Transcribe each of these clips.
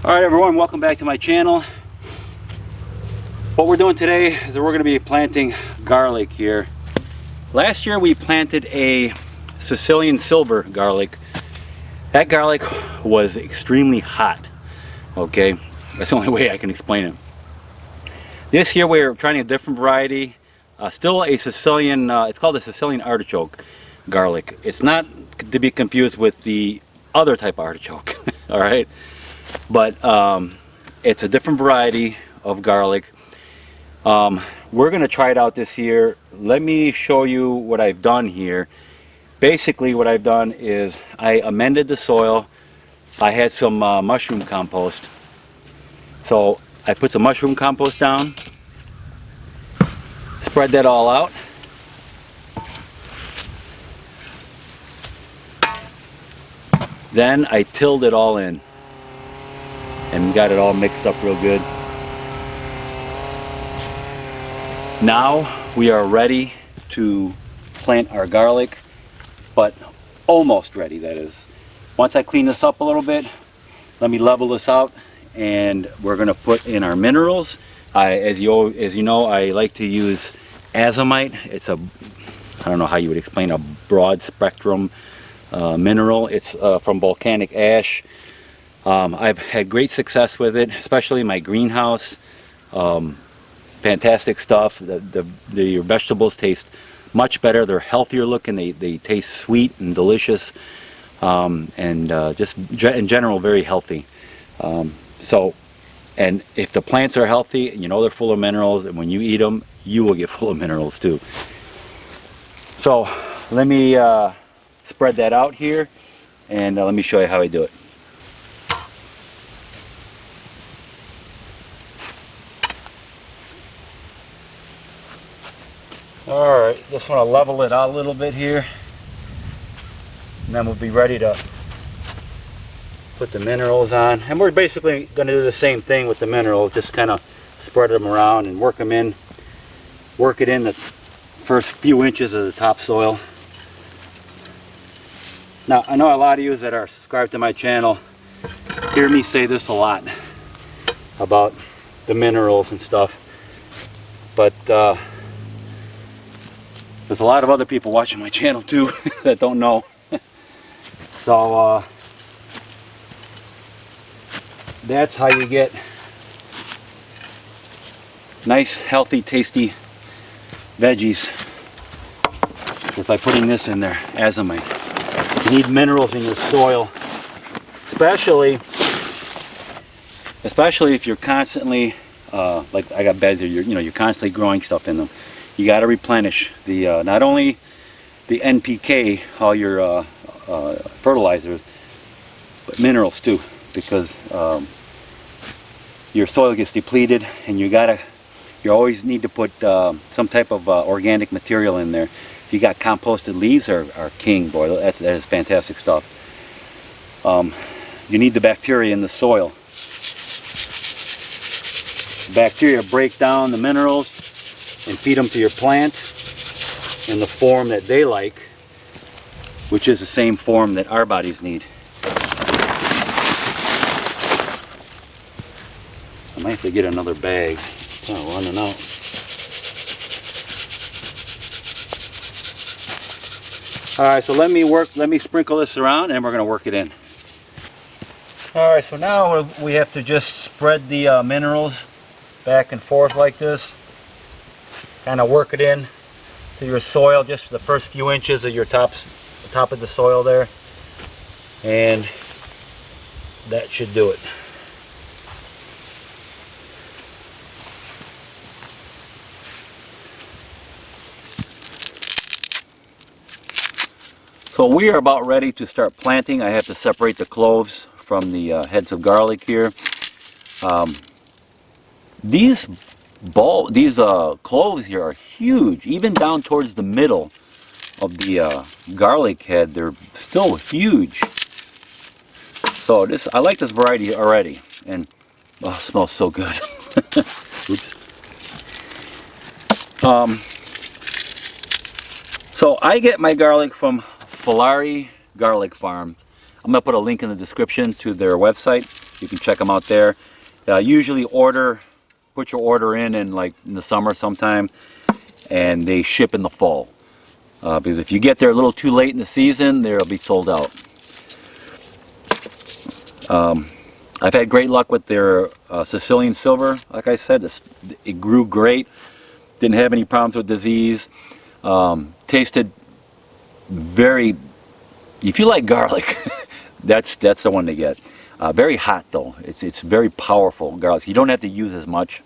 Alright everyone, welcome back to my channel. What we're doing today is we're going to be planting garlic here. Last year we planted a Sicilian silver garlic. That garlic was extremely hot. Okay, that's the only way I can explain it. This year we're trying a different variety. Still a Sicilian, it's called a Sicilian artichoke garlic. It's not to be confused with the other type of artichoke. Alright, but it's a different variety of garlic. We're going to try it out this year. Let me show you what I've done here. Basically what I've done is I amended the soil. I had some mushroom compost. So I put some mushroom compost down, spread that all out. Then I tilled it all in and got it all mixed up real good. Now we are ready to plant our garlic, but almost ready, that is. Once I clean this up a little bit, let me level this out and we're going to put in our minerals. As you know, I like to use azomite. It's a, I don't know how you would explain, a broad spectrum mineral. It's from volcanic ash. I've had great success with it, especially in my greenhouse. Fantastic stuff. The vegetables taste much better. They're healthier looking. They taste sweet and delicious, and just in general very healthy. And if the plants are healthy, you know they're full of minerals, and when you eat them, you will get full of minerals too. So let me spread that out here, and let me show you how I do it. Alright, just want to level it out a little bit here, and then we'll be ready to put the minerals on. And we're basically going to do the same thing with the minerals, just kind of spread them around and work it in the first few inches of the topsoil. Now, I know a lot of you that are subscribed to my channel hear me say this a lot about the minerals and stuff, but there's a lot of other people watching my channel too that don't know. So that's how you get nice, healthy, tasty veggies, just by putting this in there, azomite. You need minerals in your soil, especially if you're constantly like I got beds here. You're constantly growing stuff in them. You got to replenish the not only the NPK, all your fertilizers, but minerals too, because your soil gets depleted, and you always need to put some type of organic material in there. If you got composted leaves, are king, boy. That is fantastic stuff. You need the bacteria in the soil. Bacteria break down the minerals and feed them to your plant in the form that they like, which is the same form that our bodies need. I might have to get another bag. It's kind of running out. Alright, so let me sprinkle this around and we're going to work it in. Alright, so now we have to just spread the minerals back and forth like this. Kind of work it in to your soil, just the first few inches of the top of the soil there, and that should do it. So we are about ready to start planting. I have to separate the cloves from the heads of garlic here. These cloves here are huge, even down towards the middle of the garlic head. They're still huge. So I like this variety already, and oh, it smells so good. Oops. So I get my garlic from Fertilize Garlic Farm. I'm going to put a link in the description to their website. You can check them out there. Usually put your order in like in the summer sometime, and they ship in the fall. Because if you get there a little too late in the season, they'll be sold out. I've had great luck with their Sicilian silver. Like I said, it grew great. Didn't have any problems with disease. Tasted very, if you like garlic, that's the one to get. Very hot though. It's very powerful garlic. You don't have to use as much.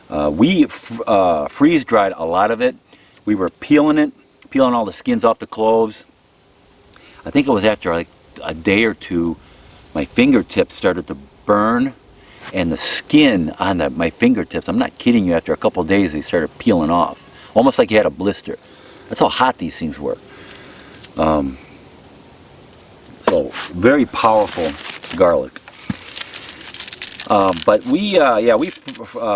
We freeze dried a lot of it. We were peeling all the skins off the cloves. I think it was after like a day or two, my fingertips started to burn, and the skin on my fingertips, I'm not kidding you, after a couple of days they started peeling off. Almost like you had a blister. That's how hot these things were. So very powerful garlic. But we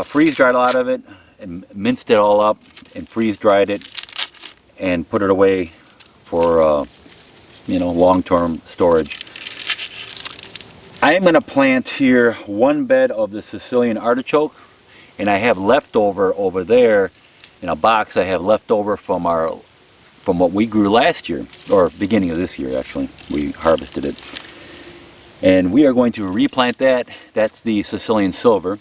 freeze dried a lot of it and minced it all up and freeze dried it and put it away for long-term storage. I am going to plant here one bed of the Sicilian artichoke, and I have leftover over there in a box. I have leftover from what we grew last year, or beginning of this year actually. We harvested it, and we are going to replant that. That's the Sicilian silver.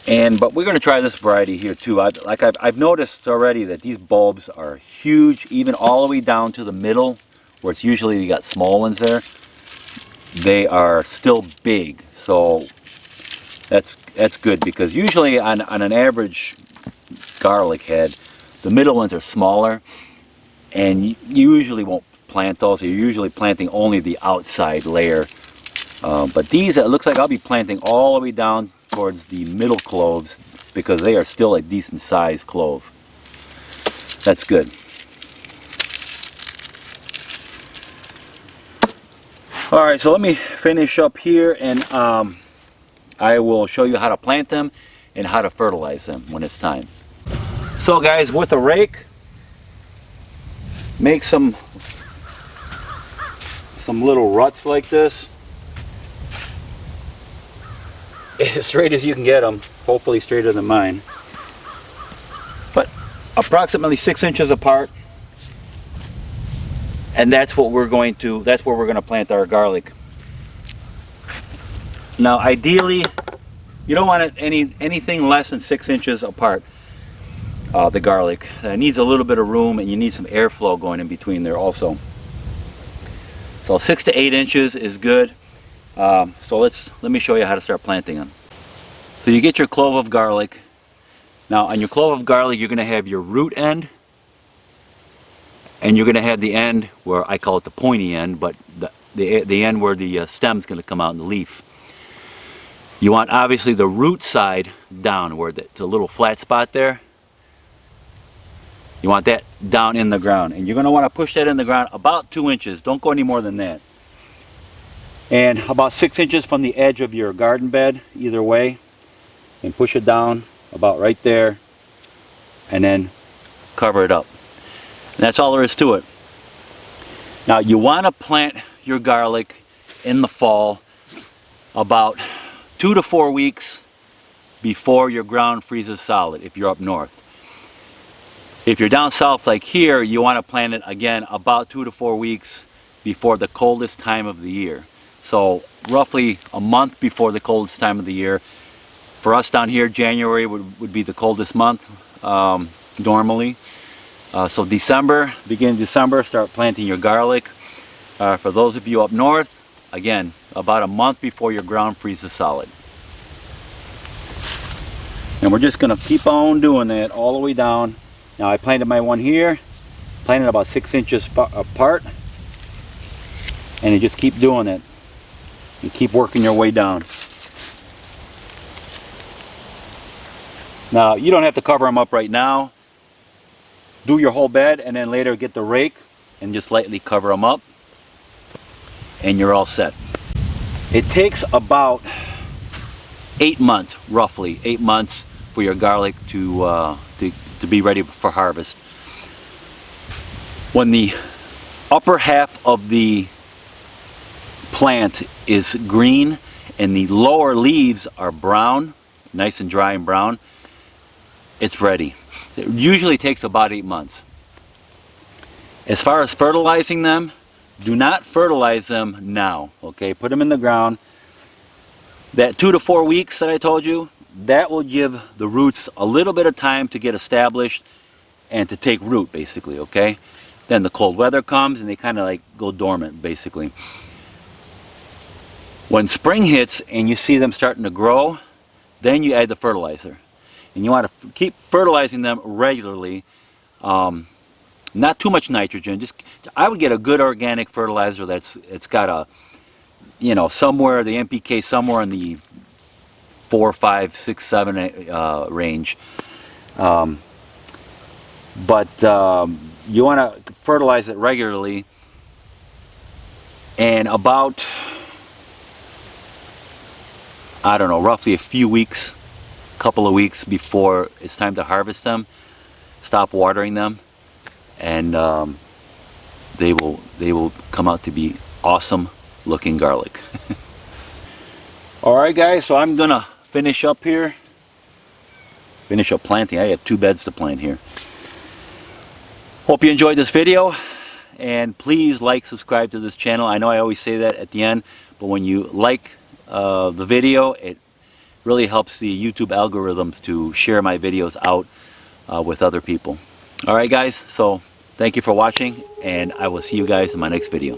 But we're going to try this variety here too. I've noticed already that these bulbs are huge, even all the way down to the middle, where it's usually you got small ones there. They are still big, so that's good, because usually on an average garlic head, the middle ones are smaller, and you usually won't plant those. You're usually planting only the outside layer. But these, it looks like I'll be planting all the way down towards the middle cloves, because they are still a decent sized clove. That's good. Alright, so let me finish up here, and I will show you how to plant them and how to fertilize them when it's time. So guys, with a rake, make some little ruts like this, as straight as you can get them, hopefully straighter than mine, but approximately 6 inches apart. And that's where we're going to plant our garlic. Now ideally, you don't want it anything less than 6 inches apart, the garlic. It needs a little bit of room, and you need some airflow going in between there also. So 6 to 8 inches is good. So let me show you how to start planting them. So you get your clove of garlic. Now on your clove of garlic, you're going to have your root end, and you're going to have the end where I call it the pointy end, but the end where the stem's going to come out in the leaf. You want obviously the root side down, where it's a little flat spot there. You want that down in the ground, and you're going to want to push that in the ground about 2 inches. Don't go any more than that. And about 6 inches from the edge of your garden bed, either way, and push it down about right there, and then cover it up. And that's all there is to it. Now you want to plant your garlic in the fall about 2 to 4 weeks before your ground freezes solid if you're up north. If you're down south like here, you want to plant it again about 2 to 4 weeks before the coldest time of the year. So roughly a month before the coldest time of the year. For us down here, January would be the coldest month normally. So beginning December, start planting your garlic. For those of you up north, again, about a month before your ground freezes solid. And we're just going to keep on doing that all the way down. Now I planted my one here, planted about 6 inches apart, and you just keep doing it. You keep working your way down. Now you don't have to cover them up right now. Do your whole bed, and then later get the rake and just lightly cover them up, and you're all set. It takes about 8 months, roughly 8 months, for your garlic to be ready for harvest. When the upper half of the plant is green and the lower leaves are brown, nice and dry and brown, it's ready. It usually takes about 8 months. As far as fertilizing them, do not fertilize them now, okay? Put them in the ground. That 2 to 4 weeks that I told you, that will give the roots a little bit of time to get established and to take root, basically, okay? Then the cold weather comes and they kind of like go dormant, basically. When spring hits and you see them starting to grow, then you add the fertilizer. And you want to keep fertilizing them regularly. Not too much nitrogen. Just, I would get a good organic fertilizer it's got a, you know, somewhere the NPK somewhere in the 4, 5, 6, 7 range. But you want to fertilize it regularly, and about, I don't know, roughly a few weeks, couple of weeks before it's time to harvest them, stop watering them, and they will come out to be awesome looking garlic. Alright guys, so I'm gonna finish up here, finish up planting. I have 2 beds to plant here. Hope you enjoyed this video, and please like, subscribe to this channel. I know I always say that at the end, but when you like the video, it really helps the YouTube algorithms to share my videos out with other people. Alright guys, so thank you for watching, and I will see you guys in my next video.